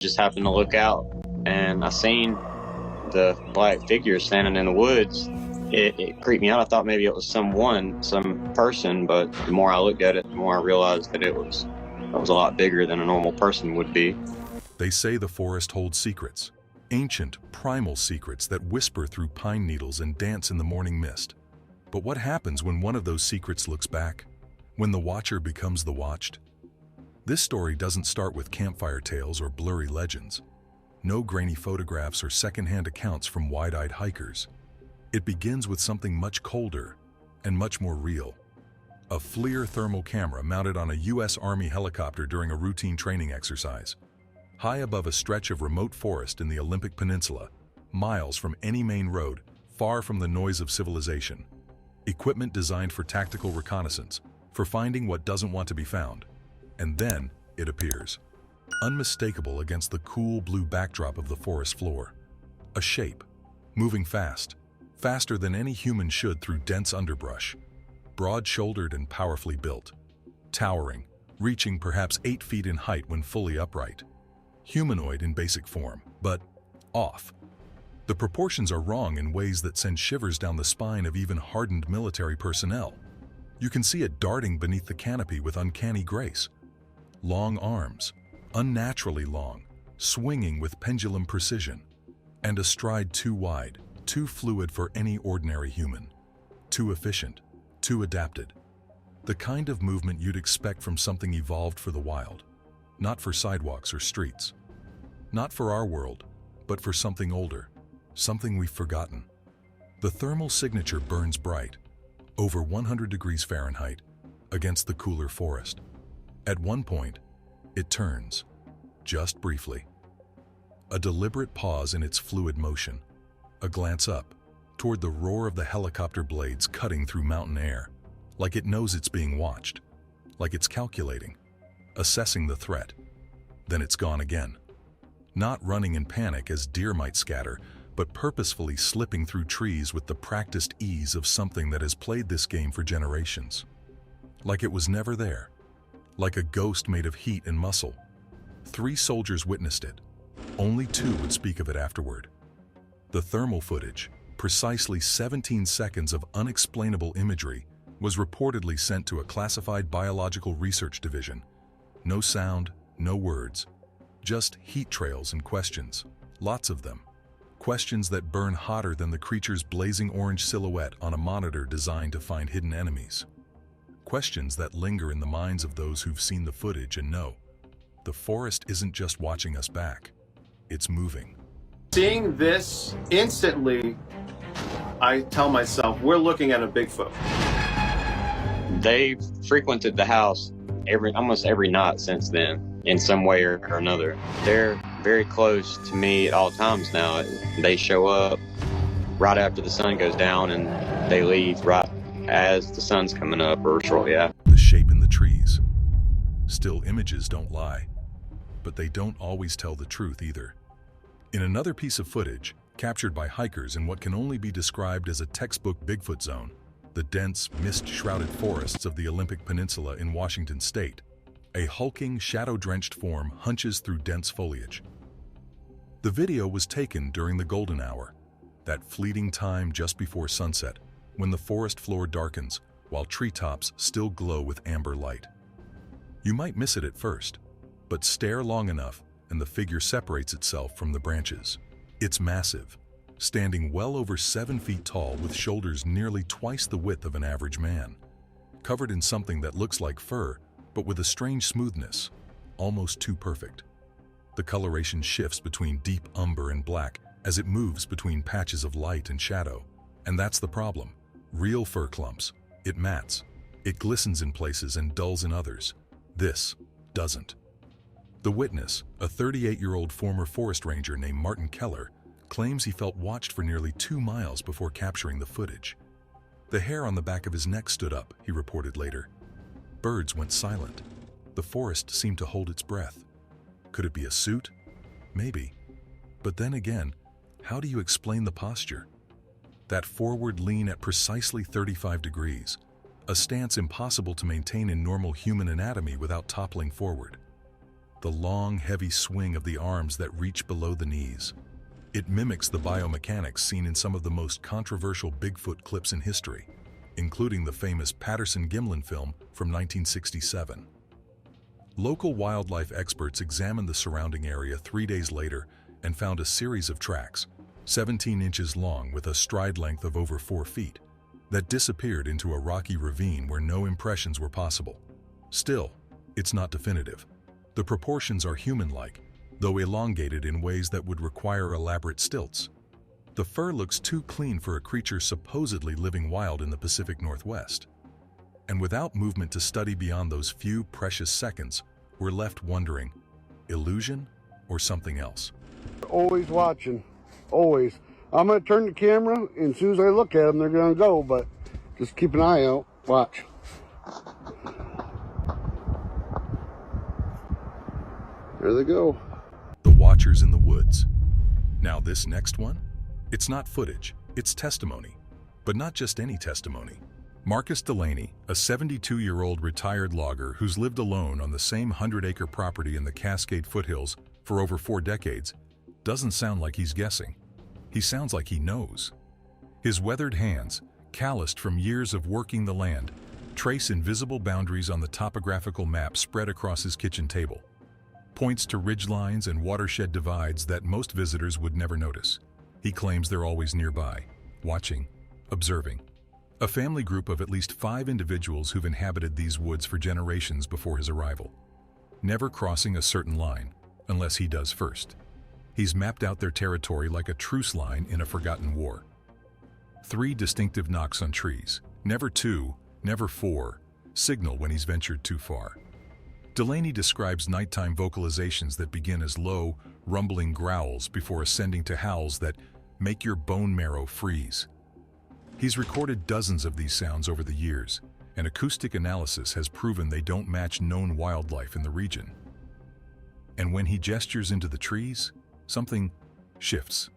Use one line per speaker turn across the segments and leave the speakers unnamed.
Just happened to look out, and I seen the black figure standing in the woods. It creeped me out. I thought maybe it was some person, but the more I looked at it, the more I realized that it was a lot bigger than a normal person would be.
They say the forest holds secrets, ancient, primal secrets that whisper through pine needles and dance in the morning mist. But what happens when one of those secrets looks back? When the watcher becomes the watched? This story doesn't start with campfire tales or blurry legends. No grainy photographs or secondhand accounts from wide-eyed hikers. It begins with something much colder and much more real. A FLIR thermal camera mounted on a U.S. Army helicopter during a routine training exercise. High above a stretch of remote forest in the Olympic Peninsula, miles from any main road, far from the noise of civilization. Equipment designed for tactical reconnaissance, for finding what doesn't want to be found. And then it appears, unmistakable against the cool blue backdrop of the forest floor. A shape, moving fast, faster than any human should through dense underbrush. Broad-shouldered and powerfully built. Towering, reaching perhaps 8 feet in height when fully upright. Humanoid in basic form, but off. The proportions are wrong in ways that send shivers down the spine of even hardened military personnel. You can see it darting beneath the canopy with uncanny grace. Long arms, unnaturally long, swinging with pendulum precision, and a stride too wide, too fluid for any ordinary human. Too efficient, too adapted. The kind of movement you'd expect from something evolved for the wild, not for sidewalks or streets. Not for our world, but for something older, something we've forgotten. The thermal signature burns bright, over 100 degrees Fahrenheit, against the cooler forest. At one point, it turns, just briefly. A deliberate pause in its fluid motion, a glance up, toward the roar of the helicopter blades cutting through mountain air, like it knows it's being watched, like it's calculating, assessing the threat. Then it's gone again. Not running in panic as deer might scatter, but purposefully slipping through trees with the practiced ease of something that has played this game for generations. Like it was never there. Like a ghost made of heat and muscle. 3 soldiers witnessed it. Only 2 would speak of it afterward. The thermal footage, precisely 17 seconds of unexplainable imagery, was reportedly sent to a classified biological research division. No sound, no words, just heat trails and questions, lots of them. Questions that burn hotter than the creature's blazing orange silhouette on a monitor designed to find hidden enemies. Questions that linger in the minds of those who've seen the footage and know the forest isn't just watching us back, it's moving.
Seeing this, instantly, I tell myself, we're looking at a Bigfoot.
They frequented the house almost every night since then, in some way or another. They're very close to me at all times now. They show up right after the sun goes down, and they leave right as the sun's coming up or shortly after.
The shape in the trees. Still, images don't lie, but they don't always tell the truth either. In another piece of footage, captured by hikers in what can only be described as a textbook Bigfoot zone, the dense, mist-shrouded forests of the Olympic Peninsula in Washington state, a hulking, shadow-drenched form hunches through dense foliage. The video was taken during the golden hour, that fleeting time just before sunset, when the forest floor darkens while treetops still glow with amber light. You might miss it at first, but stare long enough and the figure separates itself from the branches. It's massive, standing well over 7 feet tall with shoulders nearly twice the width of an average man, covered in something that looks like fur, but with a strange smoothness, almost too perfect. The coloration shifts between deep umber and black as it moves between patches of light and shadow. And that's the problem. Real fur clumps. It mats. It glistens in places and dulls in others. This doesn't. The witness, a 38-year-old former forest ranger named Martin Keller, claims he felt watched for nearly 2 miles before capturing the footage. The hair on the back of his neck stood up, he reported later. Birds went silent. The forest seemed to hold its breath. Could it be a suit? Maybe. But then again, how do you explain the posture? That forward lean at precisely 35 degrees, a stance impossible to maintain in normal human anatomy without toppling forward. the long, heavy swing of the arms that reach below the knees. It mimics the biomechanics seen in some of the most controversial Bigfoot clips in history, including the famous Patterson-Gimlin film from 1967. Local wildlife experts examined the surrounding area 3 days later and found a series of tracks, 17 inches long with a stride length of over 4 feet, that disappeared into a rocky ravine where no impressions were possible. Still, it's not definitive. The proportions are human-like, though elongated in ways that would require elaborate stilts. The fur looks too clean for a creature supposedly living wild in the Pacific Northwest. And without movement to study beyond those few precious seconds, we're left wondering, illusion or something else?
Always watching, always. I'm going to turn the camera, and as soon as I look at them, they're going to go, but just keep an eye out. Watch. There they go.
The Watchers in the Woods. Now this next one? It's not footage, it's testimony. But not just any testimony. Marcus Delaney, a 72-year-old retired logger who's lived alone on the same 100-acre property in the Cascade foothills for over 4 decades, doesn't sound like he's guessing. He sounds like he knows. His weathered hands, calloused from years of working the land, trace invisible boundaries on the topographical map spread across his kitchen table. Points to ridgelines and watershed divides that most visitors would never notice. He claims they're always nearby, watching, observing. A family group of at least 5 individuals who've inhabited these woods for generations before his arrival, never crossing a certain line, unless he does first. He's mapped out their territory like a truce line in a forgotten war. 3 distinctive knocks on trees, never 2, never 4, signal when he's ventured too far. Delaney describes nighttime vocalizations that begin as low, rumbling growls before ascending to howls that make your bone marrow freeze. He's recorded dozens of these sounds over the years, and acoustic analysis has proven they don't match known wildlife in the region. And when he gestures into the trees, something shifts.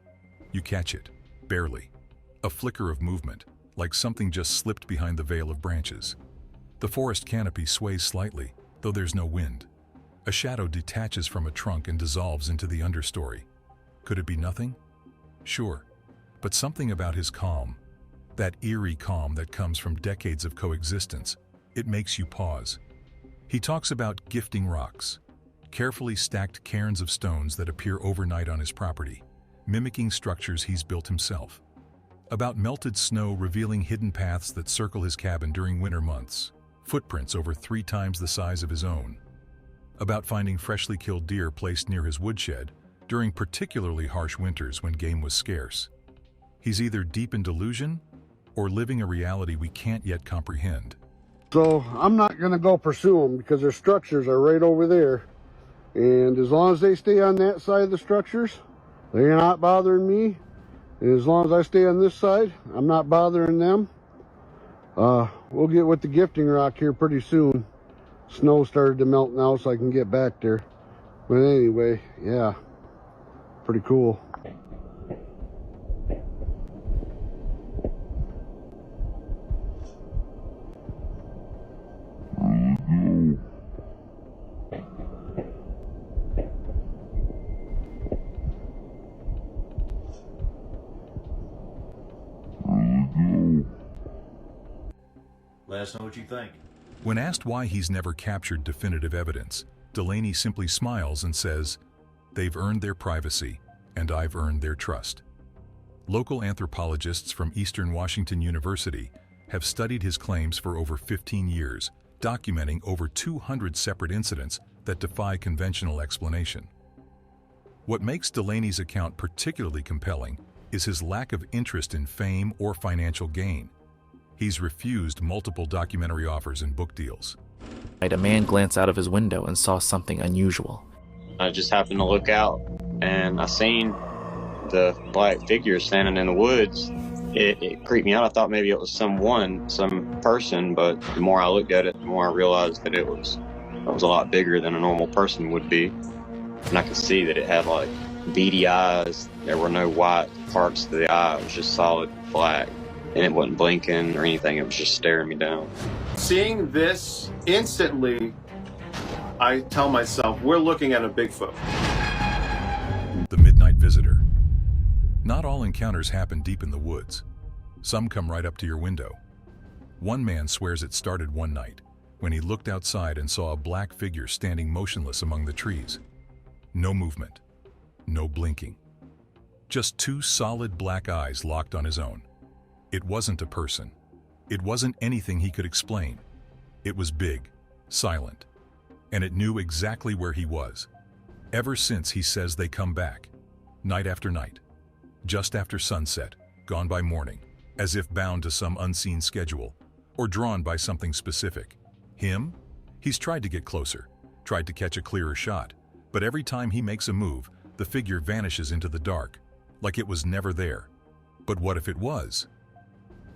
You catch it, barely. A flicker of movement, like something just slipped behind the veil of branches. The forest canopy sways slightly, though there's no wind. A shadow detaches from a trunk and dissolves into the understory. Could it be nothing? Sure, but something about his calm, that eerie calm that comes from decades of coexistence, it makes you pause. He talks about gifting rocks, carefully stacked cairns of stones that appear overnight on his property, mimicking structures he's built himself. About melted snow revealing hidden paths that circle his cabin during winter months, footprints over 3 times the size of his own. About finding freshly killed deer placed near his woodshed during particularly harsh winters when game was scarce. He's either deep in delusion or living a reality we can't yet comprehend.
So I'm not going to go pursue them because their structures are right over there. And as long as they stay on that side of the structures, they're not bothering me. And as long as I stay on this side, I'm not bothering them. We'll get with the gifting rock here pretty soon. Snow started to melt now, so I can get back there. But anyway, yeah, pretty cool.
Let us know what you think.
When asked why he's never captured definitive evidence, Delaney simply smiles and says, "They've earned their privacy, and I've earned their trust." Local anthropologists from Eastern Washington University have studied his claims for over 15 years, documenting over 200 separate incidents that defy conventional explanation. What makes Delaney's account particularly compelling is his lack of interest in fame or financial gain. He's refused multiple documentary offers and book deals.
A man glanced out of his window and saw something unusual.
I just happened to look out, and I seen the black figure standing in the woods. It creeped me out. I thought maybe it was some person, but the more I looked at it, the more I realized that it was a lot bigger than a normal person would be. And I could see that it had like beady eyes. There were no white parts to the eye. It was just solid black. And it wasn't blinking or anything. It was just staring me down.
Seeing this instantly, I tell myself, we're looking at a Bigfoot.
The midnight visitor. Not all encounters happen deep in the woods. Some come right up to your window. One man swears it started one night when he looked outside and saw a black figure standing motionless among the trees. No movement, no blinking. Just two solid black eyes locked on his own. It wasn't a person. It wasn't anything he could explain. It was big, silent, and it knew exactly where he was. Ever since, he says they come back, night after night, just after sunset, gone by morning, as if bound to some unseen schedule, or drawn by something specific. Him? He's tried to get closer, tried to catch a clearer shot, but every time he makes a move, the figure vanishes into the dark, like it was never there. But what if it was?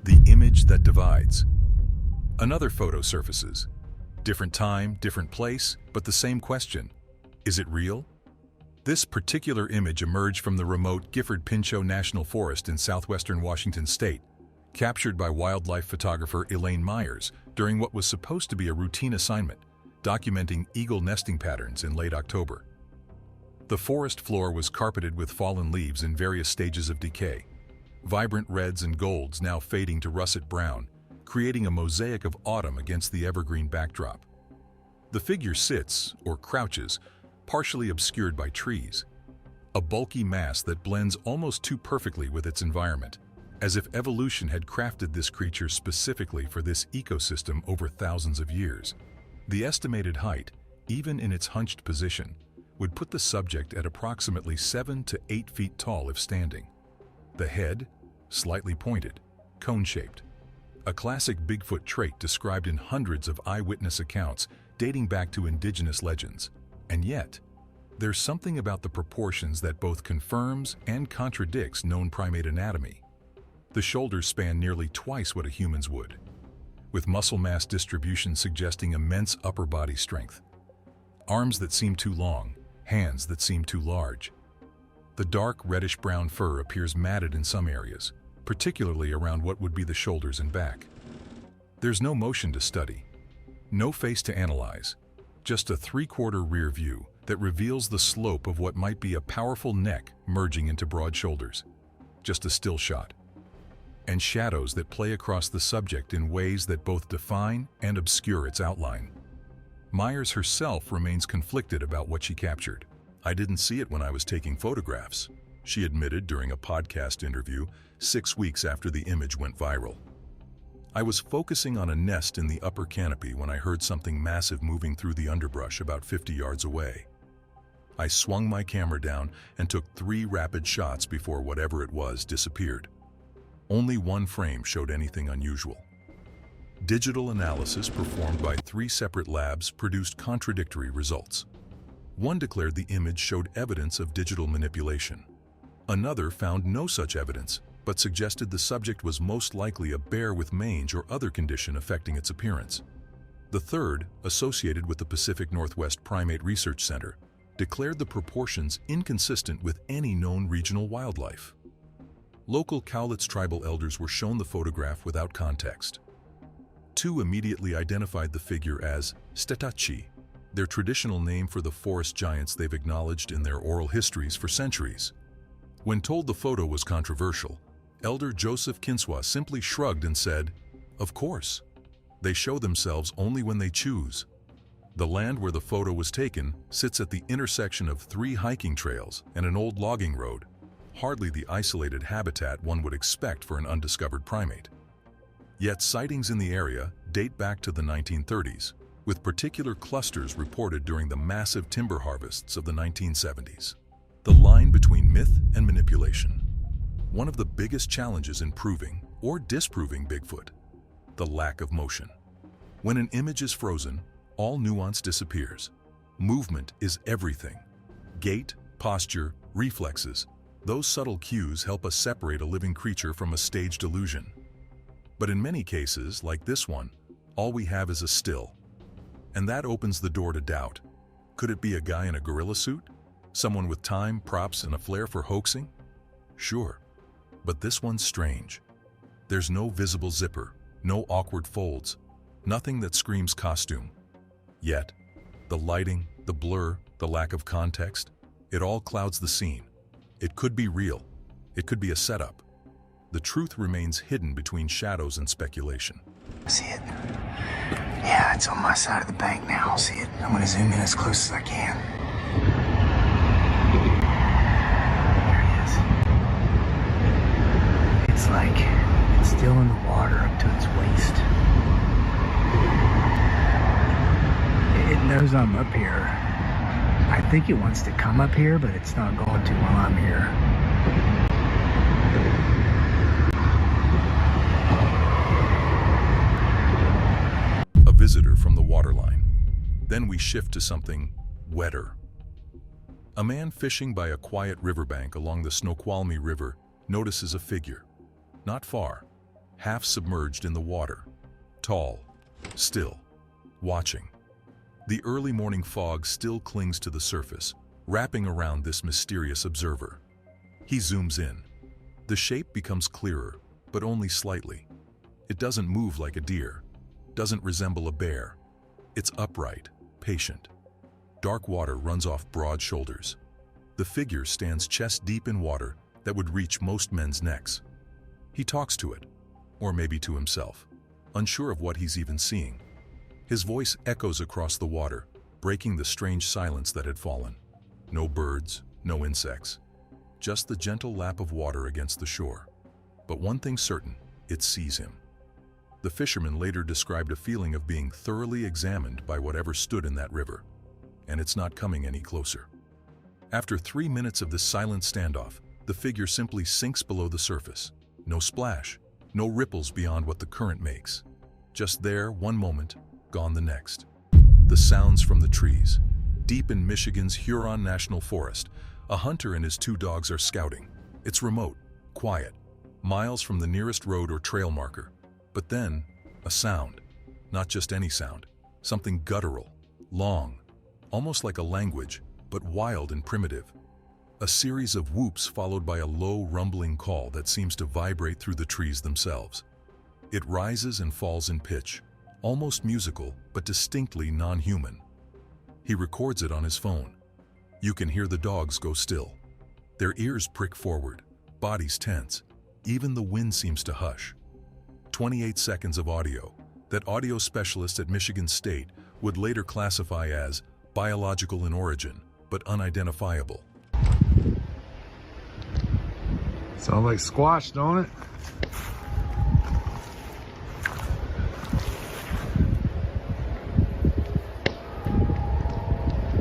The image that divides. Another photo surfaces. Different time, different place, but the same question. Is it real? This particular image emerged from the remote Gifford-Pinchot National Forest in southwestern Washington state, captured by wildlife photographer Elaine Myers during what was supposed to be a routine assignment, documenting eagle nesting patterns in late October. The forest floor was carpeted with fallen leaves in various stages of decay, vibrant reds and golds now fading to russet brown, creating a mosaic of autumn against the evergreen backdrop. The figure sits, or crouches, partially obscured by trees, a bulky mass that blends almost too perfectly with its environment, as if evolution had crafted this creature specifically for this ecosystem over thousands of years. The estimated height, even in its hunched position, would put the subject at approximately 7 to 8 feet tall if standing. The head, slightly pointed, cone-shaped. A classic Bigfoot trait described in hundreds of eyewitness accounts dating back to indigenous legends. And yet, there's something about the proportions that both confirms and contradicts known primate anatomy. The shoulders span nearly twice what a human's would, with muscle mass distribution suggesting immense upper body strength. Arms that seem too long, hands that seem too large. The dark reddish-brown fur appears matted in some areas, particularly around what would be the shoulders and back. There's no motion to study, no face to analyze, just a three-quarter rear view that reveals the slope of what might be a powerful neck merging into broad shoulders. Just a still shot. And shadows that play across the subject in ways that both define and obscure its outline. Myers herself remains conflicted about what she captured. "I didn't see it when I was taking photographs," she admitted during a podcast interview 6 weeks after the image went viral. "I was focusing on a nest in the upper canopy when I heard something massive moving through the underbrush about 50 yards away. I swung my camera down and took 3 rapid shots before whatever it was disappeared. Only one frame showed anything unusual." Digital analysis performed by 3 separate labs produced contradictory results. One declared the image showed evidence of digital manipulation. Another found no such evidence, but suggested the subject was most likely a bear with mange or other condition affecting its appearance. The third, associated with the Pacific Northwest Primate Research Center, declared the proportions inconsistent with any known regional wildlife. Local Cowlitz tribal elders were shown the photograph without context. 2 immediately identified the figure as Stetachi, their traditional name for the forest giants they've acknowledged in their oral histories for centuries. When told the photo was controversial, Elder Joseph Kinswa simply shrugged and said, "Of course. They show themselves only when they choose." The land where the photo was taken sits at the intersection of 3 hiking trails and an old logging road, hardly the isolated habitat one would expect for an undiscovered primate. Yet sightings in the area date back to the 1930s, with particular clusters reported during the massive timber harvests of the 1970s. The line between myth and manipulation. One of the biggest challenges in proving or disproving Bigfoot, the lack of motion. When an image is frozen, all nuance disappears. Movement is everything. Gait, posture, reflexes, those subtle cues help us separate a living creature from a staged illusion. But in many cases, like this one, all we have is a still. And that opens the door to doubt. Could it be a guy in a gorilla suit? Someone with time, props, and a flair for hoaxing? Sure. But this one's strange. There's no visible zipper, no awkward folds, nothing that screams costume. Yet, The lighting, the blur, the lack of context, it all clouds the scene. It could be real. It could be a setup. The truth remains hidden between shadows and speculation.
I see it. Yeah, it's on my side of the bank now. I'll see it. I'm gonna zoom in as close as I can. There it is. It's like it's still in the water up to its waist. It knows I'm up here. I think it wants to come up here, but it's not going to while I'm here.
A visitor from the waterline. Then we shift to something wetter. A man fishing by a quiet riverbank along the Snoqualmie River notices a figure. Not far, half submerged in the water. Tall, still, watching. The early morning fog still clings to the surface, wrapping around this mysterious observer. He zooms in. The shape becomes clearer, but only slightly. It doesn't move like a deer, doesn't resemble a bear. It's upright, patient. Dark water runs off broad shoulders. The figure stands chest deep in water that would reach most men's necks. He talks to it, or maybe to himself, unsure of what he's even seeing. His voice echoes across the water, breaking the strange silence that had fallen. No birds, no insects, just the gentle lap of water against the shore. But one thing's certain, it sees him. The fisherman later described a feeling of being thoroughly examined by whatever stood in that river, and it's not coming any closer. After 3 minutes of this silent standoff, the figure simply sinks below the surface. No splash, no ripples beyond what the current makes. Just there one moment, gone the next. The sounds from the trees. Deep in Michigan's Huron National Forest, a hunter and his 2 dogs are scouting. It's remote, quiet, miles from the nearest road or trail marker. But then, a sound. Not just any sound. Something guttural, long, almost like a language, but wild and primitive. A series of whoops followed by a low, rumbling call that seems to vibrate through the trees themselves. It rises and falls in pitch, almost musical, but distinctly non-human. He records it on his phone. You can hear the dogs go still. Their ears prick forward, bodies tense. Even the wind seems to hush. 28 seconds of audio that audio specialists at Michigan State would later classify as biological in origin, but unidentifiable.
Sounds like squash, don't it?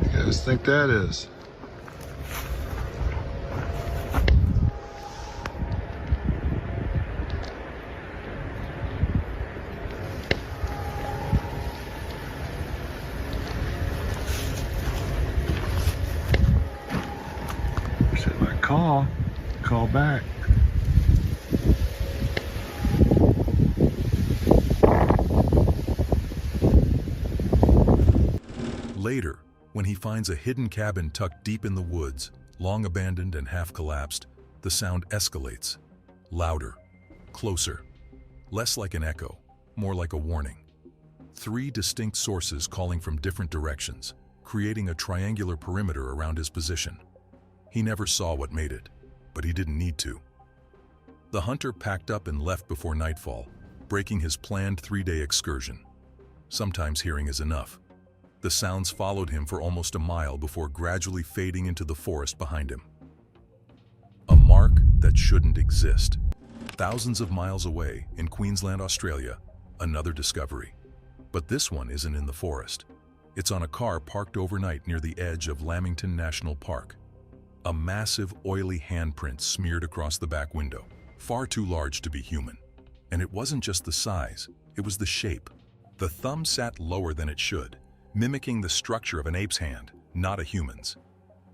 You guys think that is? Should I call back?
Later, when he finds a hidden cabin tucked deep in the woods, long abandoned and half collapsed, the sound escalates. Louder, closer, less like an echo, more like a warning. 3 distinct sources calling from different directions, creating a triangular perimeter around his position. He never saw what made it, but he didn't need to. The hunter packed up and left before nightfall, breaking his planned 3-day excursion. Sometimes hearing is enough. The sounds followed him for almost a mile before gradually fading into the forest behind him. A mark that shouldn't exist. Thousands of miles away, in Queensland, Australia, another discovery. But this one isn't in the forest. It's on a car parked overnight near the edge of Lamington National Park. A massive, oily handprint smeared across the back window, far too large to be human. And it wasn't just the size, it was the shape. The thumb sat lower than it should, mimicking the structure of an ape's hand, not a human's.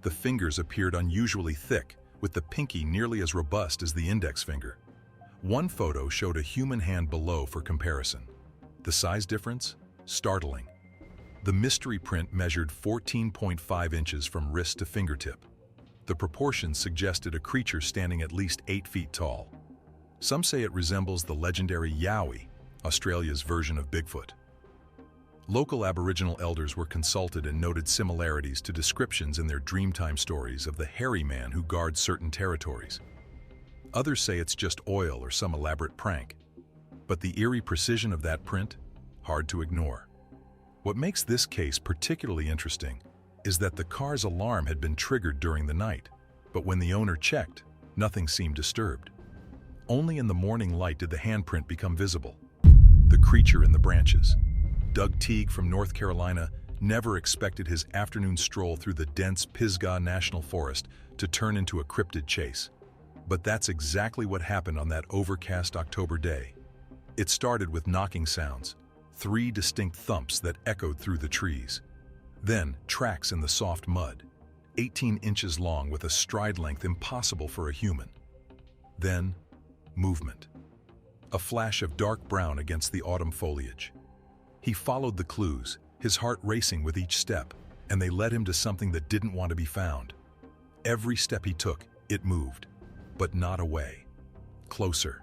The fingers appeared unusually thick, with the pinky nearly as robust as the index finger. One photo showed a human hand below for comparison. The size difference? Startling. The mystery print measured 14.5 inches from wrist to fingertip. The proportions suggested a creature standing at least 8 feet tall. Some say it resembles the legendary Yowie, Australia's version of Bigfoot. Local Aboriginal elders were consulted and noted similarities to descriptions in their Dreamtime stories of the hairy man who guards certain territories. Others say it's just oil or some elaborate prank. But the eerie precision of that print? Hard to ignore. What makes this case particularly interesting is that the car's alarm had been triggered during the night, but when the owner checked, nothing seemed disturbed. Only in the morning light did the handprint become visible. The creature in the branches. Doug Teague from North Carolina never expected his afternoon stroll through the dense Pisgah National Forest to turn into a cryptid chase. But that's exactly what happened on that overcast October day. It started with knocking sounds, 3 distinct thumps that echoed through the trees. Then, tracks in the soft mud, 18 inches long with a stride length impossible for a human. Then, movement. A flash of dark brown against the autumn foliage. He followed the clues, his heart racing with each step, and they led him to something that didn't want to be found. Every step he took, it moved, but not away. Closer.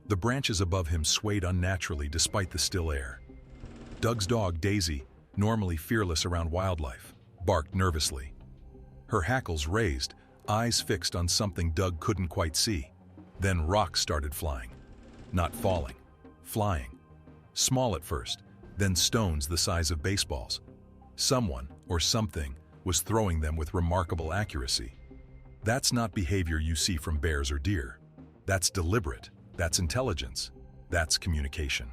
The branches above him swayed unnaturally despite the still air. Doug's dog, Daisy, normally fearless around wildlife, barked nervously. Her hackles raised, eyes fixed on something Doug couldn't quite see. Then rocks started flying. Not falling, flying. Small at first, then stones the size of baseballs. Someone, or something, was throwing them with remarkable accuracy. That's not behavior you see from bears or deer. That's deliberate, that's intelligence, that's communication.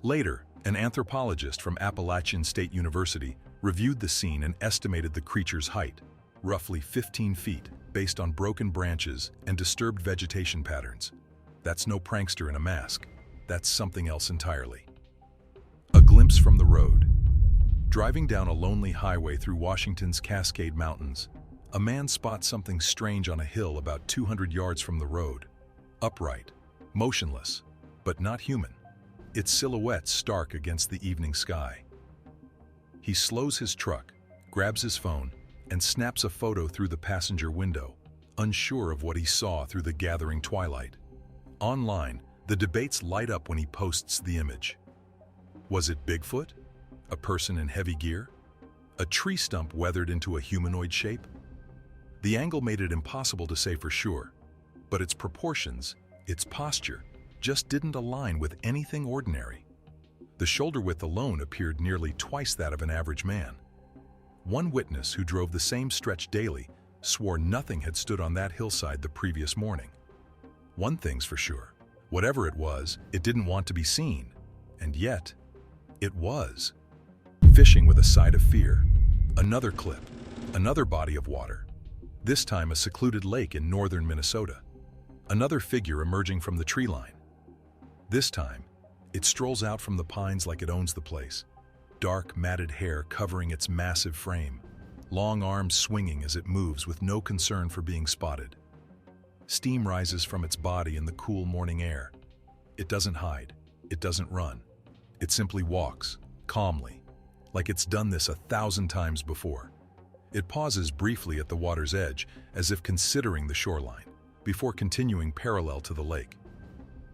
Later, an anthropologist from Appalachian State University reviewed the scene and estimated the creature's height, roughly 15 feet, based on broken branches and disturbed vegetation patterns. That's no prankster in a mask. That's something else entirely. A glimpse from the road. Driving down a lonely highway through Washington's Cascade Mountains, a man spots something strange on a hill about 200 yards from the road. Upright, motionless, but not human. Its silhouette stark against the evening sky. He slows his truck, grabs his phone, and snaps a photo through the passenger window, unsure of what he saw through the gathering twilight. Online, the debates light up when he posts the image. Was it Bigfoot? A person in heavy gear? A tree stump weathered into a humanoid shape? The angle made it impossible to say for sure, but its proportions, its posture, just didn't align with anything ordinary. The shoulder width alone appeared nearly twice that of an average man. One witness who drove the same stretch daily swore nothing had stood on that hillside the previous morning. One thing's for sure, whatever it was, it didn't want to be seen, and yet, it was. Fishing with a side of fear. Another clip, another body of water. This time a secluded lake in northern Minnesota. Another figure emerging from the tree line. This time, it strolls out from the pines like it owns the place. Dark, matted hair covering its massive frame. Long arms swinging as it moves with no concern for being spotted. Steam rises from its body in the cool morning air. It doesn't hide. It doesn't run. It simply walks, calmly, like it's done this 1,000 times before. It pauses briefly at the water's edge, as if considering the shoreline, before continuing parallel to the lake.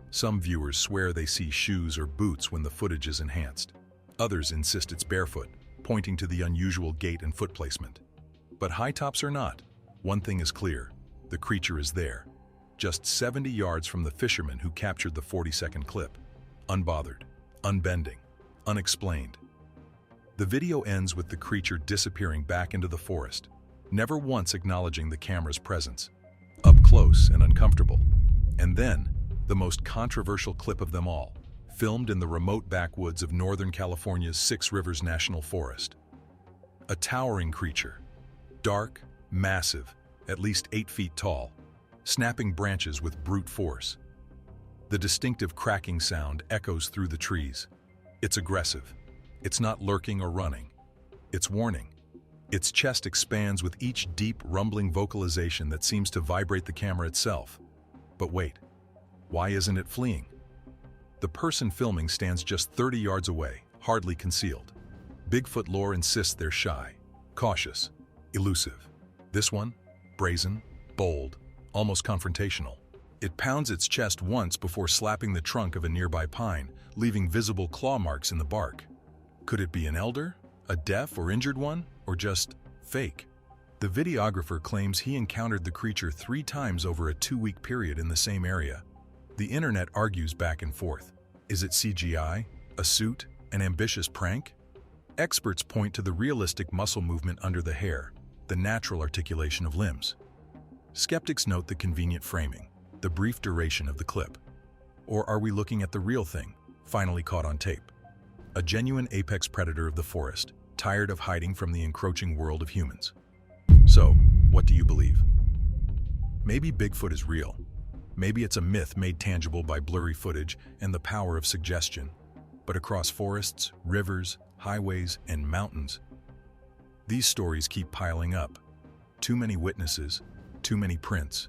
Some viewers swear they see shoes or boots when the footage is enhanced. Others insist it's barefoot, pointing to the unusual gait and foot placement. But high tops or not, one thing is clear. The creature is there, just 70 yards from the fisherman who captured the 40-second clip. Unbothered, unbending, unexplained. The video ends with the creature disappearing back into the forest, never once acknowledging the camera's presence. Up close and uncomfortable. And then, the most controversial clip of them all, filmed in the remote backwoods of Northern California's Six Rivers National Forest. A towering creature, dark, massive, at least 8 feet tall, snapping branches with brute force. The distinctive cracking sound echoes through the trees. It's aggressive. It's not lurking or running. It's warning. Its chest expands with each deep, rumbling vocalization that seems to vibrate the camera itself. But wait, why isn't it fleeing? The person filming stands just 30 yards away, hardly concealed. Bigfoot lore insists they're shy, cautious, elusive. This one, brazen, bold, almost confrontational. It pounds its chest once before slapping the trunk of a nearby pine, leaving visible claw marks in the bark. Could it be an elder, a deaf or injured one, or just fake? The videographer claims he encountered the creature 3 times over a 2-week period in the same area. The internet argues back and forth. Is it CGI, a suit, an ambitious prank? Experts point to the realistic muscle movement under the hair, the natural articulation of limbs. Skeptics note the convenient framing, the brief duration of the clip. Or are we looking at the real thing, finally caught on tape? A genuine apex predator of the forest, tired of hiding from the encroaching world of humans. So, what do you believe? Maybe Bigfoot is real. Maybe it's a myth made tangible by blurry footage and the power of suggestion. But across forests, rivers, highways, and mountains, these stories keep piling up. Too many witnesses, too many prints,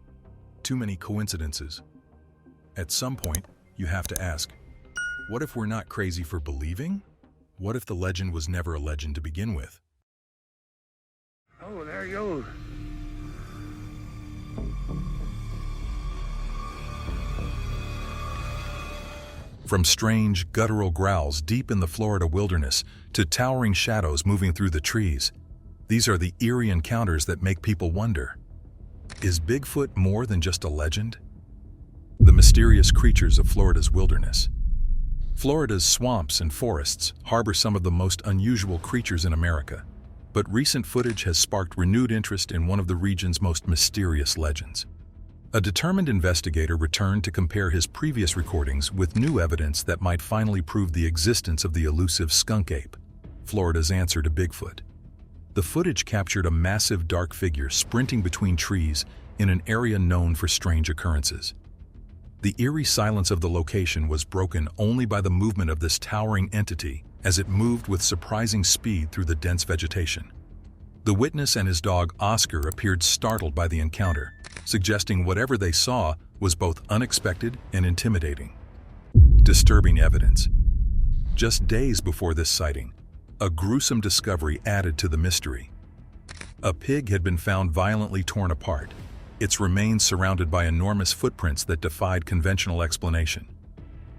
too many coincidences. At some point, you have to ask, what if we're not crazy for believing? What if the legend was never a legend to begin with?
Oh, there he goes.
From strange, guttural growls deep in the Florida wilderness to towering shadows moving through the trees, these are the eerie encounters that make people wonder. Is Bigfoot more than just a legend? The mysterious creatures of Florida's wilderness. Florida's swamps and forests harbor some of the most unusual creatures in America, but recent footage has sparked renewed interest in one of the region's most mysterious legends. A determined investigator returned to compare his previous recordings with new evidence that might finally prove the existence of the elusive skunk ape, Florida's answer to Bigfoot. The footage captured a massive dark figure sprinting between trees in an area known for strange occurrences. The eerie silence of the location was broken only by the movement of this towering entity as it moved with surprising speed through the dense vegetation. The witness and his dog Oscar appeared startled by the encounter, suggesting whatever they saw was both unexpected and intimidating. Disturbing evidence. Just days before this sighting, a gruesome discovery added to the mystery. A pig had been found violently torn apart, its remains surrounded by enormous footprints that defied conventional explanation.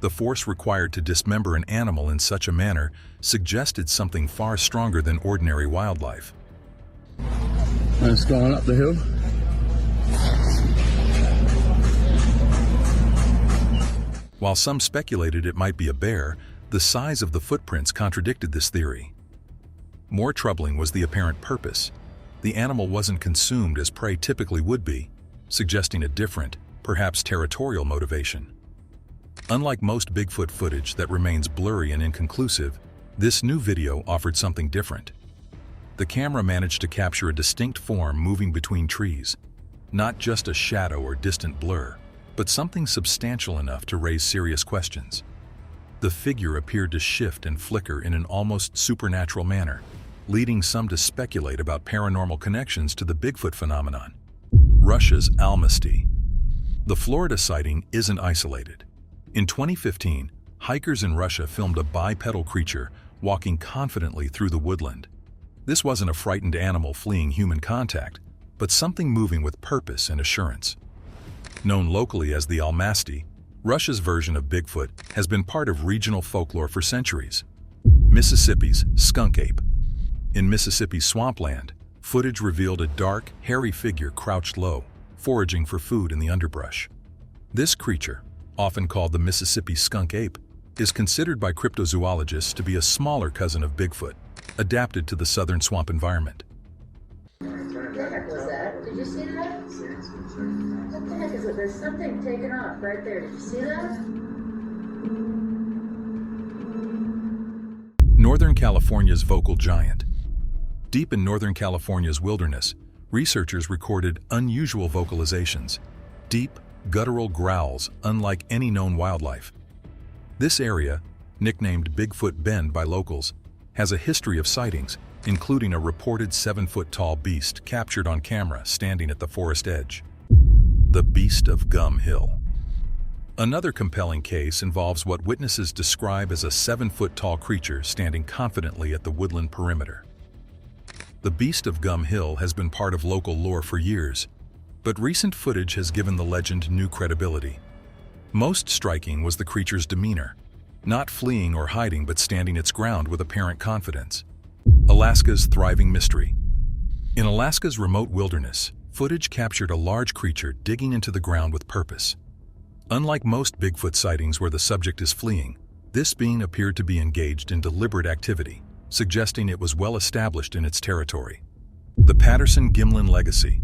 The force required to dismember an animal in such a manner suggested something far stronger than ordinary wildlife.
It's going up the hill.
While some speculated it might be a bear, the size of the footprints contradicted this theory. More troubling was the apparent purpose. The animal wasn't consumed as prey typically would be, suggesting a different, perhaps territorial motivation. Unlike most Bigfoot footage that remains blurry and inconclusive, this new video offered something different. The camera managed to capture a distinct form moving between trees, not just a shadow or distant blur, but something substantial enough to raise serious questions. The figure appeared to shift and flicker in an almost supernatural manner, leading some to speculate about paranormal connections to the Bigfoot phenomenon. Russia's Almasty. The Florida sighting isn't isolated. In 2015, hikers in Russia filmed a bipedal creature walking confidently through the woodland. This wasn't a frightened animal fleeing human contact, but something moving with purpose and assurance. Known locally as the Almasty, Russia's version of Bigfoot has been part of regional folklore for centuries. Mississippi's skunk ape. In Mississippi's swampland, footage revealed a dark, hairy figure crouched low, foraging for food in the underbrush. This creature, often called the Mississippi skunk ape, is considered by cryptozoologists to be a smaller cousin of Bigfoot, adapted to the southern swamp environment.
What the heck was that? Did you see that? What the heck is it? There's something taken off right there. Did you see that?
Northern California's vocal giant. Deep in Northern California's wilderness, researchers recorded unusual vocalizations, deep, guttural growls unlike any known wildlife. This area, nicknamed Bigfoot Bend by locals, has a history of sightings, including a reported 7-foot-tall beast captured on camera standing at the forest edge. The Beast of Gum Hill. Another compelling case involves what witnesses describe as a 7-foot-tall creature standing confidently at the woodland perimeter. The Beast of Gum Hill has been part of local lore for years, but recent footage has given the legend new credibility. Most striking was the creature's demeanor. not fleeing or hiding but standing its ground with apparent confidence. Alaska's thriving mystery. In Alaska's remote wilderness, footage captured a large creature digging into the ground with purpose. Unlike most Bigfoot sightings where the subject is fleeing, this being appeared to be engaged in deliberate activity, suggesting it was well established in its territory. The Patterson-Gimlin legacy.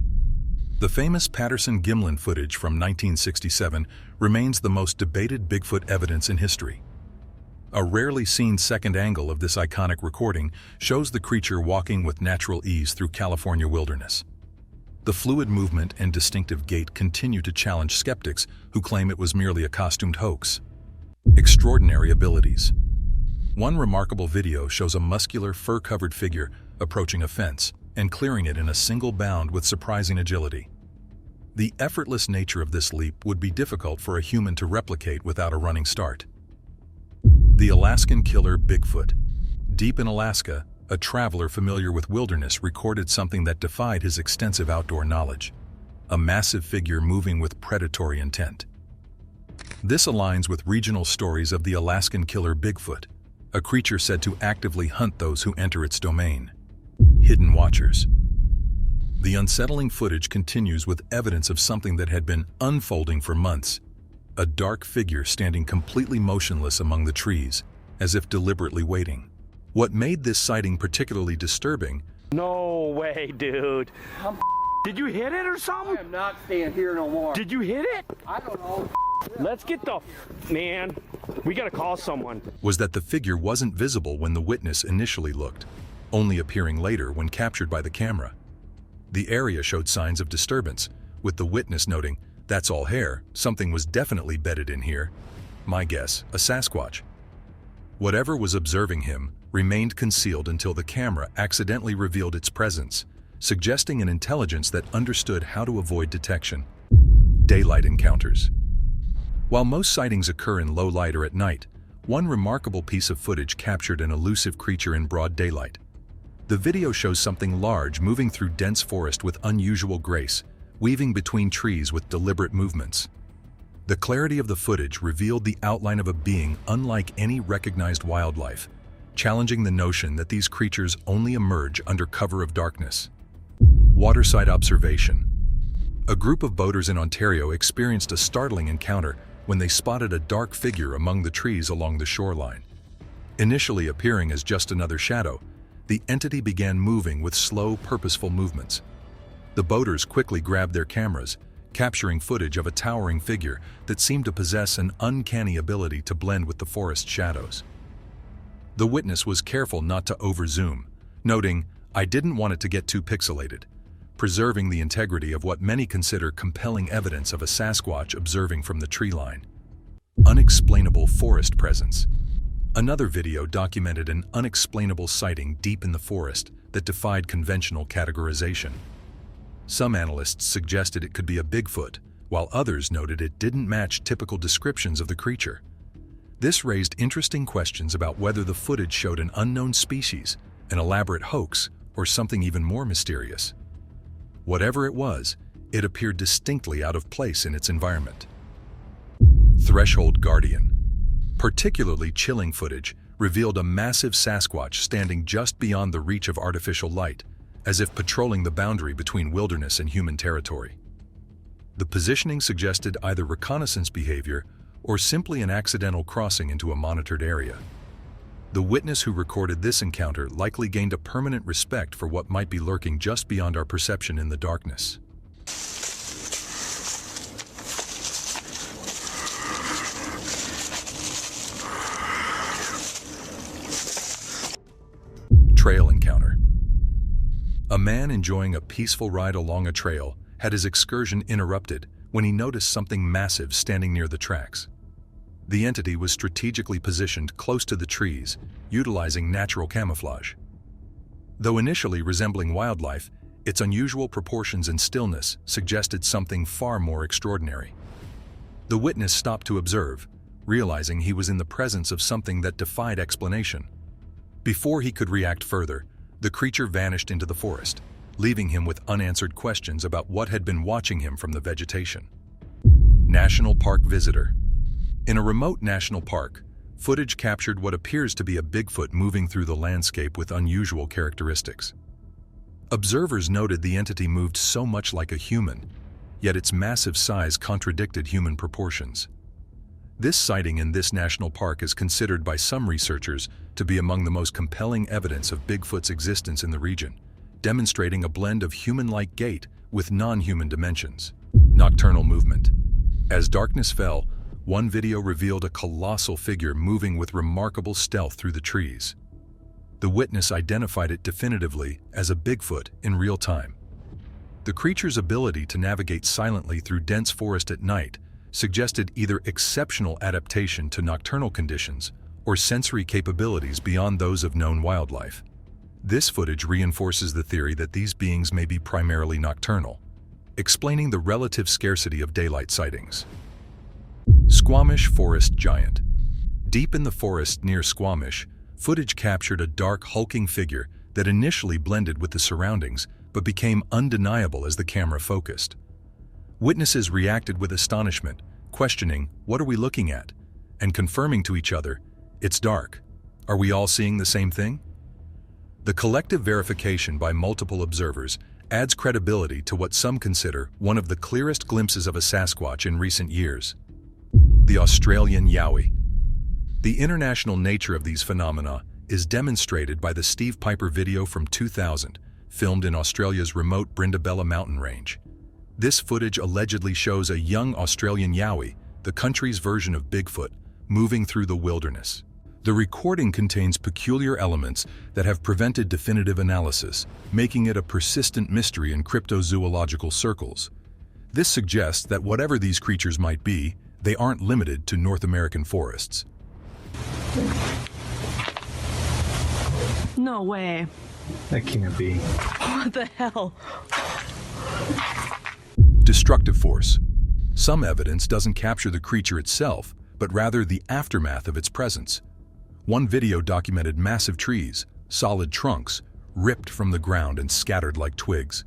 The famous Patterson-Gimlin footage from 1967 remains the most debated Bigfoot evidence in history. A rarely seen second angle of this iconic recording shows the creature walking with natural ease through California wilderness. The fluid movement and distinctive gait continue to challenge skeptics who claim it was merely a costumed hoax. Extraordinary abilities. One remarkable video shows a muscular, fur-covered figure approaching a fence and clearing it in a single bound with surprising agility. The effortless nature of this leap would be difficult for a human to replicate without a running start. The Alaskan killer Bigfoot. Deep in Alaska, a traveler familiar with wilderness recorded something that defied his extensive outdoor knowledge: a massive figure moving with predatory intent. This aligns with regional stories of the Alaskan killer Bigfoot, a creature said to actively hunt those who enter its domain. Hidden watchers. The unsettling footage continues with evidence of something that had been unfolding for months: a dark figure standing completely motionless among the trees, as if deliberately waiting. What made this sighting particularly disturbing—
No way, dude. Did you hit it or something?
I am not staying here no more.
Did you hit it?
I don't know.
Let's get the... Man, we gotta call someone.
was that the figure wasn't visible when the witness initially looked, only appearing later when captured by the camera. The area showed signs of disturbance, with the witness noting, "That's all hair, something was definitely bedded in here. My guess, a Sasquatch." Whatever was observing him remained concealed until the camera accidentally revealed its presence, suggesting an intelligence that understood how to avoid detection. Daylight encounters. While most sightings occur in low light or at night, one remarkable piece of footage captured an elusive creature in broad daylight. The video shows something large moving through dense forest with unusual grace, weaving between trees with deliberate movements. The clarity of the footage revealed the outline of a being unlike any recognized wildlife, challenging the notion that these creatures only emerge under cover of darkness. Waterside observation. A group of boaters in Ontario experienced a startling encounter when they spotted a dark figure among the trees along the shoreline. Initially appearing as just another shadow, the entity began moving with slow, purposeful movements. The boaters quickly grabbed their cameras, capturing footage of a towering figure that seemed to possess an uncanny ability to blend with the forest shadows. The witness was careful not to overzoom, noting, "I didn't want it to get too pixelated," preserving the integrity of what many consider compelling evidence of a Sasquatch observing from the tree line. Unexplainable forest presence. Another video documented an unexplainable sighting deep in the forest that defied conventional categorization. Some analysts suggested it could be a Bigfoot, while others noted it didn't match typical descriptions of the creature. This raised interesting questions about whether the footage showed an unknown species, an elaborate hoax, or something even more mysterious. Whatever it was, it appeared distinctly out of place in its environment. Threshold guardian. Particularly chilling footage revealed a massive Sasquatch standing just beyond the reach of artificial light, as if patrolling the boundary between wilderness and human territory. The positioning suggested either reconnaissance behavior or simply an accidental crossing into a monitored area. The witness who recorded this encounter likely gained a permanent respect for what might be lurking just beyond our perception in the darkness. Trail encounter. A man enjoying a peaceful ride along a trail had his excursion interrupted when he noticed something massive standing near the tracks. The entity was strategically positioned close to the trees, utilizing natural camouflage. Though initially resembling wildlife, its unusual proportions and stillness suggested something far more extraordinary. The witness stopped to observe, realizing he was in the presence of something that defied explanation. Before he could react further, the creature vanished into the forest, leaving him with unanswered questions about what had been watching him from the vegetation. National Park visitor. In a remote national park, footage captured what appears to be a Bigfoot moving through the landscape with unusual characteristics. Observers noted the entity moved so much like a human, yet its massive size contradicted human proportions. This sighting in this national park is considered by some researchers to be among the most compelling evidence of Bigfoot's existence in the region, demonstrating a blend of human-like gait with non-human dimensions. Nocturnal movement. As darkness fell, one video revealed a colossal figure moving with remarkable stealth through the trees. The witness identified it definitively as a Bigfoot in real time. The creature's ability to navigate silently through dense forest at night suggested either exceptional adaptation to nocturnal conditions or sensory capabilities beyond those of known wildlife. This footage reinforces the theory that these beings may be primarily nocturnal, explaining the relative scarcity of daylight sightings. Squamish Forest Giant. Deep in the forest near Squamish, footage captured a dark, hulking figure that initially blended with the surroundings but became undeniable as the camera focused. Witnesses reacted with astonishment, questioning, "What are we looking at?" and confirming to each other, "It's dark. Are we all seeing the same thing?" The collective verification by multiple observers adds credibility to what some consider one of the clearest glimpses of a Sasquatch in recent years. The Australian Yowie. The international nature of these phenomena is demonstrated by the Steve Piper video from 2000, filmed in Australia's remote Brindabella mountain range. This footage allegedly shows a young Australian Yowie, the country's version of Bigfoot, moving through the wilderness. The recording contains peculiar elements that have prevented definitive analysis, making it a persistent mystery in cryptozoological circles. This suggests that whatever these creatures might be, they aren't limited to North American forests.
No way.
That can't be.
What the hell?
Destructive force. Some evidence doesn't capture the creature itself, but rather the aftermath of its presence. One video documented massive trees, solid trunks, ripped from the ground and scattered like twigs.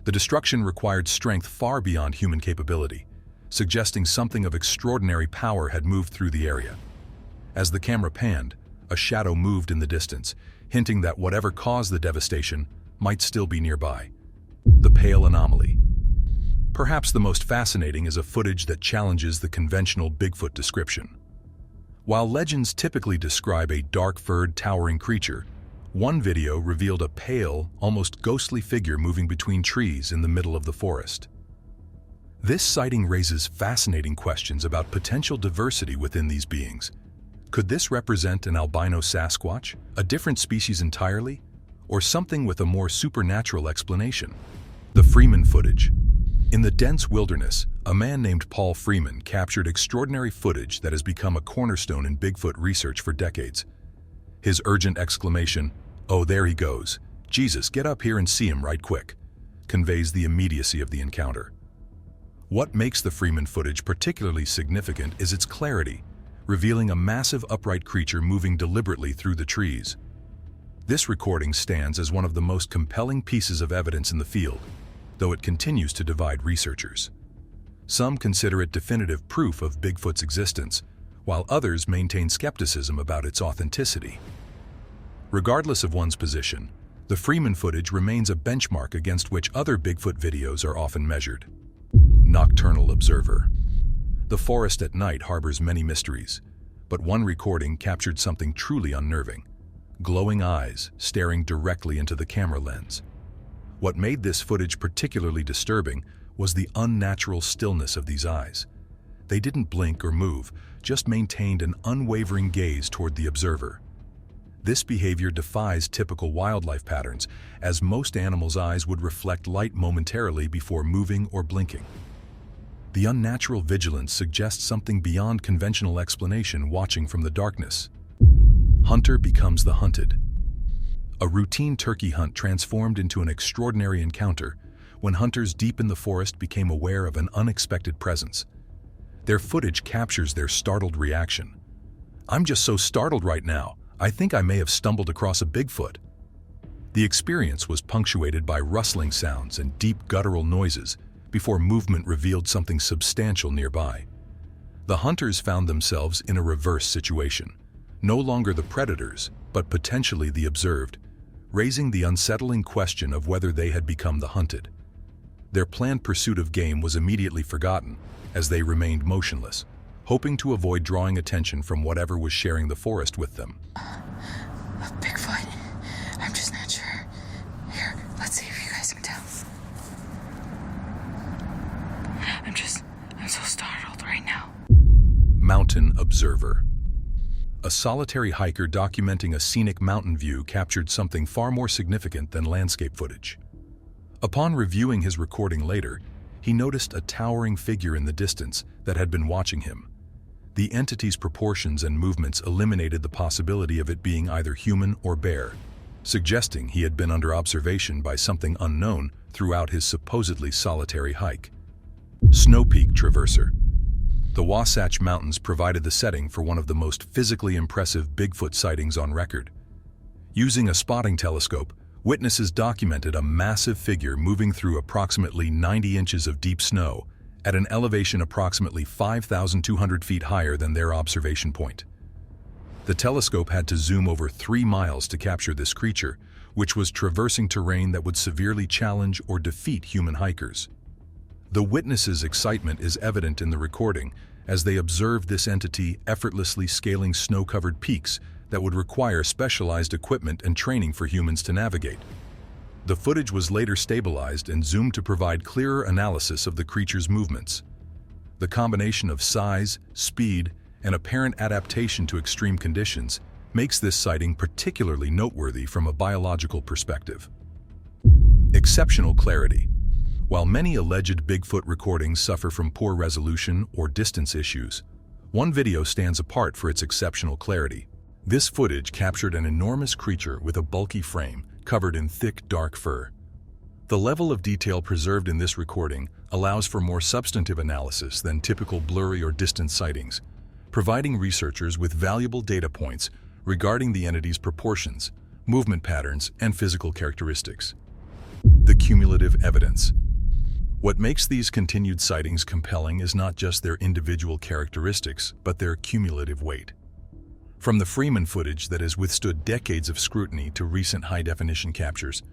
The destruction required strength far beyond human capability, suggesting something of extraordinary power had moved through the area. As the camera panned, a shadow moved in the distance, hinting that whatever caused the devastation might still be nearby. The pale anomaly. Perhaps the most fascinating is a footage that challenges the conventional Bigfoot description. While legends typically describe a dark-furred, towering creature, one video revealed a pale, almost ghostly figure moving between trees in the middle of the forest. This sighting raises fascinating questions about potential diversity within these beings. Could this represent an albino Sasquatch, a different species entirely, or something with a more supernatural explanation? The Freeman footage. In the dense wilderness, a man named Paul Freeman captured extraordinary footage that has become a cornerstone in Bigfoot research for decades. His urgent exclamation, "Oh, there he goes. Jesus, get up here and see him right quick," conveys the immediacy of the encounter. What makes the Freeman footage particularly significant is its clarity, revealing a massive upright creature moving deliberately through the trees. This recording stands as one of the most compelling pieces of evidence in the field, though it continues to divide researchers. Some consider it definitive proof of Bigfoot's existence, while others maintain skepticism about its authenticity. Regardless of one's position, the Freeman footage remains a benchmark against which other Bigfoot videos are often measured. Nocturnal observer. The forest at night harbors many mysteries, but one recording captured something truly unnerving: glowing eyes staring directly into the camera lens. What made this footage particularly disturbing was the unnatural stillness of these eyes. They didn't blink or move, just maintained an unwavering gaze toward the observer. This behavior defies typical wildlife patterns, as most animals' eyes would reflect light momentarily before moving or blinking. The unnatural vigilance suggests something beyond conventional explanation watching from the darkness. Hunter becomes the hunted. A routine turkey hunt transformed into an extraordinary encounter when hunters deep in the forest became aware of an unexpected presence. Their footage captures their startled reaction. "I'm just so startled right now. I think I may have stumbled across a Bigfoot." The experience was punctuated by rustling sounds and deep guttural noises before movement revealed something substantial nearby. The hunters found themselves in a reverse situation, no longer the predators, but potentially the observed, raising the unsettling question of whether they had become the hunted. Their planned pursuit of game was immediately forgotten as they remained motionless, hoping to avoid drawing attention from whatever was sharing the forest with them.
Bigfoot. I'm just not sure. Here, let's see if you guys can tell. I'm so startled right now.
Mountain observer. A solitary hiker documenting a scenic mountain view captured something far more significant than landscape footage. Upon reviewing his recording later, he noticed a towering figure in the distance that had been watching him. The entity's proportions and movements eliminated the possibility of it being either human or bear, suggesting he had been under observation by something unknown throughout his supposedly solitary hike. Snow Peak Traverser. The Wasatch Mountains provided the setting for one of the most physically impressive Bigfoot sightings on record. Using a spotting telescope, witnesses documented a massive figure moving through approximately 90 inches of deep snow at an elevation approximately 5,200 feet higher than their observation point. The telescope had to zoom over 3 miles to capture this creature, which was traversing terrain that would severely challenge or defeat human hikers. The witnesses' excitement is evident in the recording as they observed this entity effortlessly scaling snow-covered peaks that would require specialized equipment and training for humans to navigate. The footage was later stabilized and zoomed to provide clearer analysis of the creature's movements. The combination of size, speed, and apparent adaptation to extreme conditions makes this sighting particularly noteworthy from a biological perspective. Exceptional clarity. While many alleged Bigfoot recordings suffer from poor resolution or distance issues, one video stands apart for its exceptional clarity. This footage captured an enormous creature with a bulky frame covered in thick, dark fur. The level of detail preserved in this recording allows for more substantive analysis than typical blurry or distant sightings, providing researchers with valuable data points regarding the entity's proportions, movement patterns, and physical characteristics. The cumulative evidence. What makes these continued sightings compelling is not just their individual characteristics, but their cumulative weight. From the Freeman footage that has withstood decades of scrutiny to recent high-definition captures,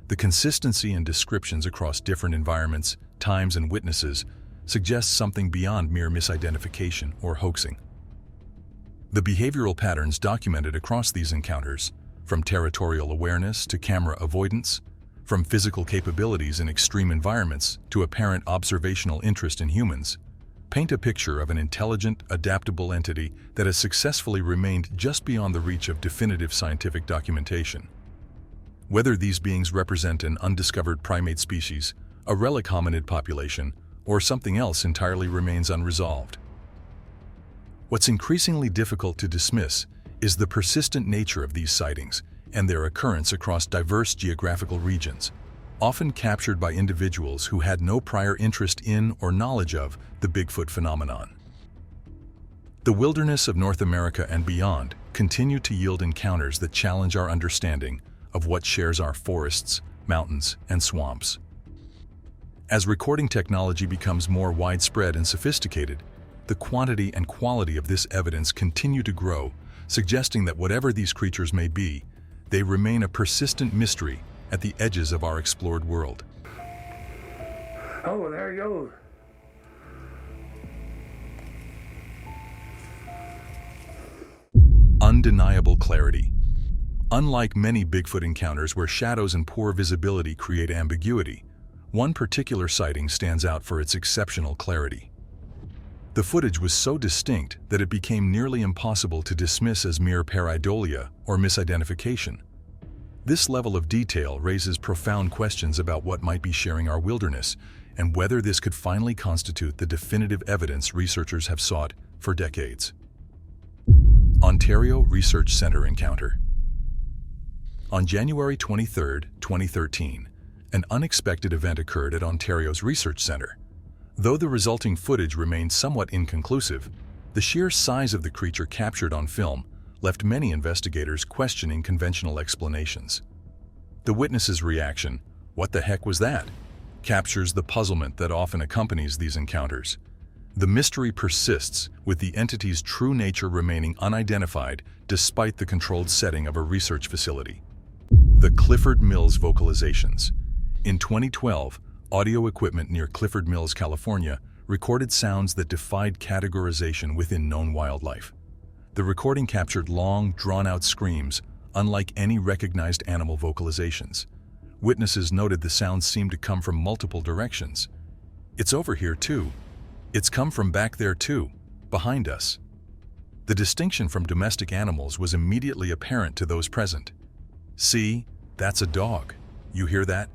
the consistency in descriptions across different environments, times, and witnesses suggests something beyond mere misidentification or hoaxing. The behavioral patterns documented across these encounters, from territorial awareness to camera avoidance, from physical capabilities in extreme environments to apparent observational interest in humans, paint a picture of an intelligent, adaptable entity that has successfully remained just beyond the reach of definitive scientific documentation. Whether these beings represent an undiscovered primate species, a relic hominid population, or something else entirely remains unresolved. What's increasingly difficult to dismiss is the persistent nature of these sightings and their occurrence across diverse geographical regions, often captured by individuals who had no prior interest in or knowledge of the Bigfoot phenomenon. The wilderness of North America and beyond continue to yield encounters that challenge our understanding of what shares our forests, mountains, and swamps. As recording technology becomes more widespread and sophisticated, the quantity and quality of this evidence continue to grow, suggesting that whatever these creatures may be, they remain a persistent mystery at the edges of our explored world.
Oh, there he goes.
Undeniable clarity. Unlike many Bigfoot encounters where shadows and poor visibility create ambiguity, one particular sighting stands out for its exceptional clarity. The footage was so distinct that it became nearly impossible to dismiss as mere pareidolia or misidentification. This level of detail raises profound questions about what might be sharing our wilderness and whether this could finally constitute the definitive evidence researchers have sought for decades. Ontario Research Centre Encounter. On January 23, 2013, an unexpected event occurred at Ontario's Research Centre. Though the resulting footage remained somewhat inconclusive, the sheer size of the creature captured on film left many investigators questioning conventional explanations. The witness's reaction, "What the heck was that?" captures the puzzlement that often accompanies these encounters. The mystery persists, with the entity's true nature remaining unidentified despite the controlled setting of a research facility. The Clifford Mills vocalizations. In 2012, audio equipment near Clifford Mills, California, recorded sounds that defied categorization within known wildlife. The recording captured long, drawn-out screams, unlike any recognized animal vocalizations. Witnesses noted the sounds seemed to come from multiple directions. "It's over here, too. It's come from back there, too, behind us." The distinction from domestic animals was immediately apparent to those present. "See, that's a dog. You hear that?"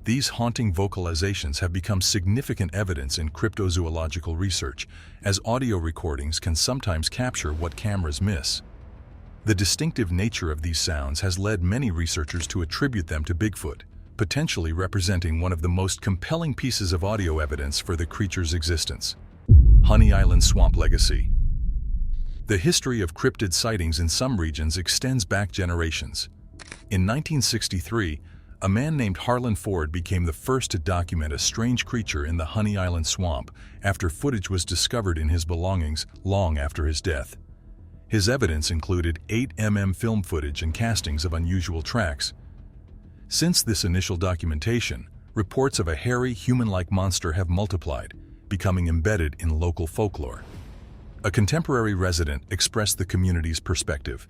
These haunting vocalizations have become significant evidence in cryptozoological research, as audio recordings can sometimes capture what cameras miss. The distinctive nature of these sounds has led many researchers to attribute them to Bigfoot, potentially representing one of the most compelling pieces of audio evidence for the creature's existence. Honey Island Swamp Legacy. The history of cryptid sightings in some regions extends back generations. In 1963, a man named Harlan Ford became the first to document a strange creature in the Honey Island swamp after footage was discovered in his belongings long after his death. His evidence included 8 mm film footage and castings of unusual tracks. Since this initial documentation, reports of a hairy, human-like monster have multiplied, becoming embedded in local folklore. A contemporary resident expressed the community's perspective.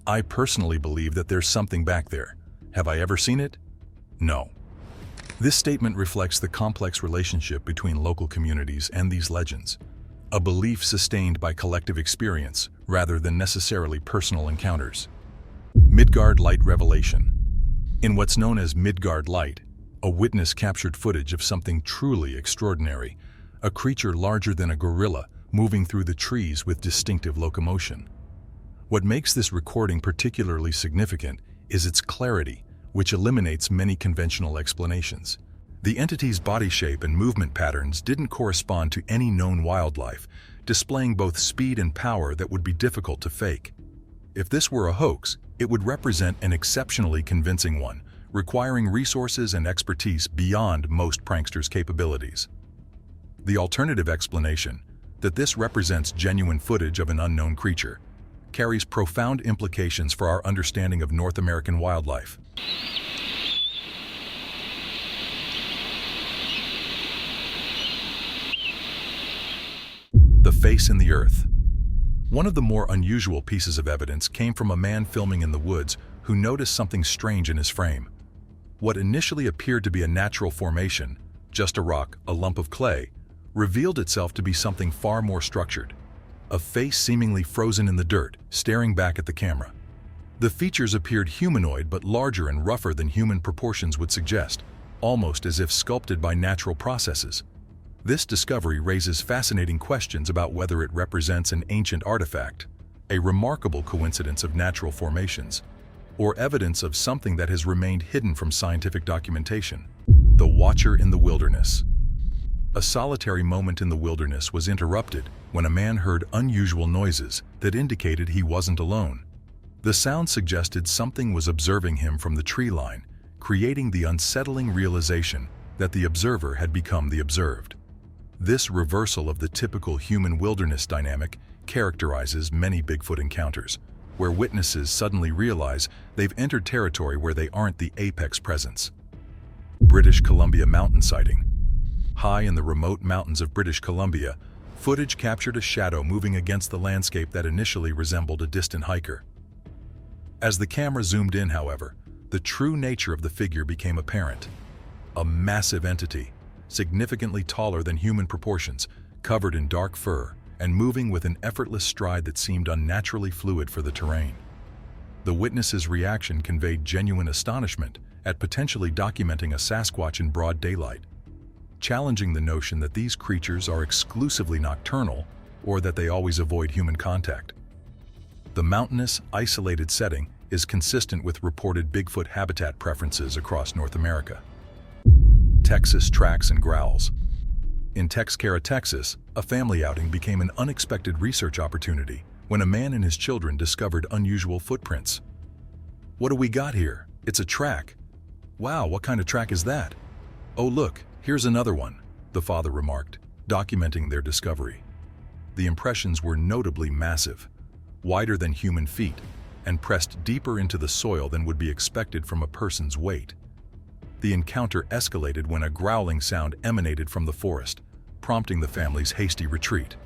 "I personally believe that there's something back there. Have I ever seen it? No." This statement reflects the complex relationship between local communities and these legends, a belief sustained by collective experience rather than necessarily personal encounters. Midgard Light Revelation. In what's known as Midgard Light, a witness captured footage of something truly extraordinary, a creature larger than a gorilla moving through the trees with distinctive locomotion. What makes this recording particularly significant is its clarity, which eliminates many conventional explanations. The entity's body shape and movement patterns didn't correspond to any known wildlife, displaying both speed and power that would be difficult to fake. If this were a hoax, it would represent an exceptionally convincing one, requiring resources and expertise beyond most pranksters' capabilities. The alternative explanation, that this represents genuine footage of an unknown creature, carries profound implications for our understanding of North American wildlife. The face in the earth. One of the more unusual pieces of evidence came from a man filming in the woods who noticed something strange in his frame. What initially appeared to be a natural formation, just a rock, a lump of clay, revealed itself to be something far more structured. A face seemingly frozen in the dirt, staring back at the camera. The features appeared humanoid but larger and rougher than human proportions would suggest, almost as if sculpted by natural processes. This discovery raises fascinating questions about whether it represents an ancient artifact, a remarkable coincidence of natural formations, or evidence of something that has remained hidden from scientific documentation. The Watcher in the Wilderness. A solitary moment in the wilderness was interrupted when a man heard unusual noises that indicated he wasn't alone. The sound suggested something was observing him from the tree line, creating the unsettling realization that the observer had become the observed. This reversal of the typical human wilderness dynamic characterizes many Bigfoot encounters, where witnesses suddenly realize they've entered territory where they aren't the apex presence. British Columbia mountain sighting. High in the remote mountains of British Columbia, footage captured a shadow moving against the landscape that initially resembled a distant hiker. As the camera zoomed in, however, the true nature of the figure became apparent. A massive entity, significantly taller than human proportions, covered in dark fur, and moving with an effortless stride that seemed unnaturally fluid for the terrain. The witness's reaction conveyed genuine astonishment at potentially documenting a Sasquatch in broad daylight, challenging the notion that these creatures are exclusively nocturnal or that they always avoid human contact. The mountainous, isolated setting is consistent with reported Bigfoot habitat preferences across North America. Texas tracks and growls. In Texcara, Texas, a family outing became an unexpected research opportunity when a man and his children discovered unusual footprints. "What do we got here? It's a track. Wow, what kind of track is that? Oh look, here's another one," the father remarked, documenting their discovery. The impressions were notably massive, wider than human feet, and pressed deeper into the soil than would be expected from a person's weight. The encounter escalated when a growling sound emanated from the forest, prompting the family's hasty retreat.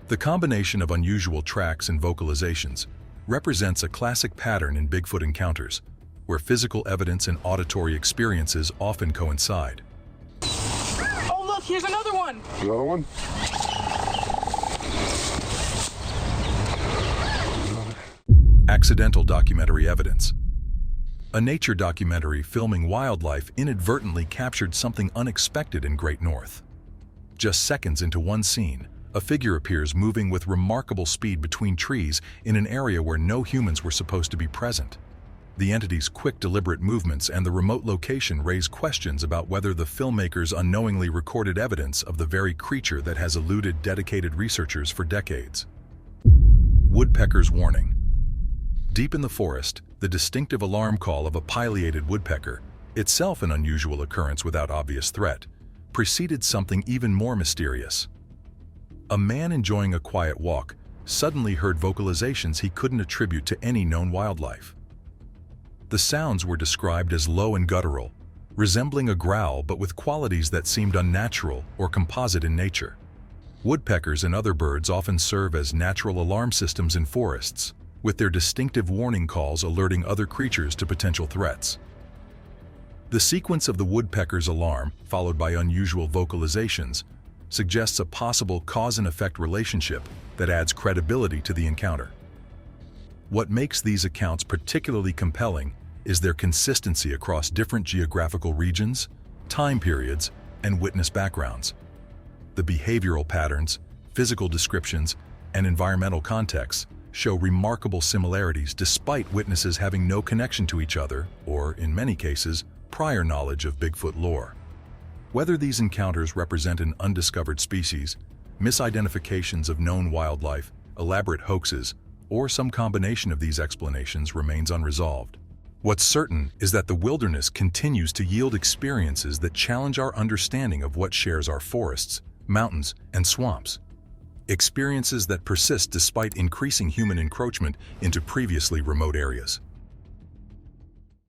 The combination of unusual tracks and vocalizations represents a classic pattern in Bigfoot encounters, where physical evidence and auditory experiences often coincide.
Oh, look, here's another one.
Another one?
Accidental documentary evidence. A nature documentary filming wildlife inadvertently captured something unexpected in Great North. Just seconds into one scene, a figure appears moving with remarkable speed between trees in an area where no humans were supposed to be present. The entity's quick, deliberate movements and the remote location raise questions about whether the filmmakers unknowingly recorded evidence of the very creature that has eluded dedicated researchers for decades. Woodpecker's warning. Deep in the forest, the distinctive alarm call of a pileated woodpecker, itself an unusual occurrence without obvious threat, preceded something even more mysterious. A man enjoying a quiet walk suddenly heard vocalizations he couldn't attribute to any known wildlife. The sounds were described as low and guttural, resembling a growl but with qualities that seemed unnatural or composite in nature. Woodpeckers and other birds often serve as natural alarm systems in forests, with their distinctive warning calls alerting other creatures to potential threats. The sequence of the woodpecker's alarm, followed by unusual vocalizations, suggests a possible cause-and-effect relationship that adds credibility to the encounter. What makes these accounts particularly compelling is their consistency across different geographical regions, time periods, and witness backgrounds. The behavioral patterns, physical descriptions, and environmental contexts show remarkable similarities despite witnesses having no connection to each other or, in many cases, prior knowledge of Bigfoot lore. Whether these encounters represent an undiscovered species, misidentifications of known wildlife, elaborate hoaxes, or some combination of these explanations remains unresolved. What's certain is that the wilderness continues to yield experiences that challenge our understanding of what shares our forests, mountains, and swamps. Experiences that persist despite increasing human encroachment into previously remote areas.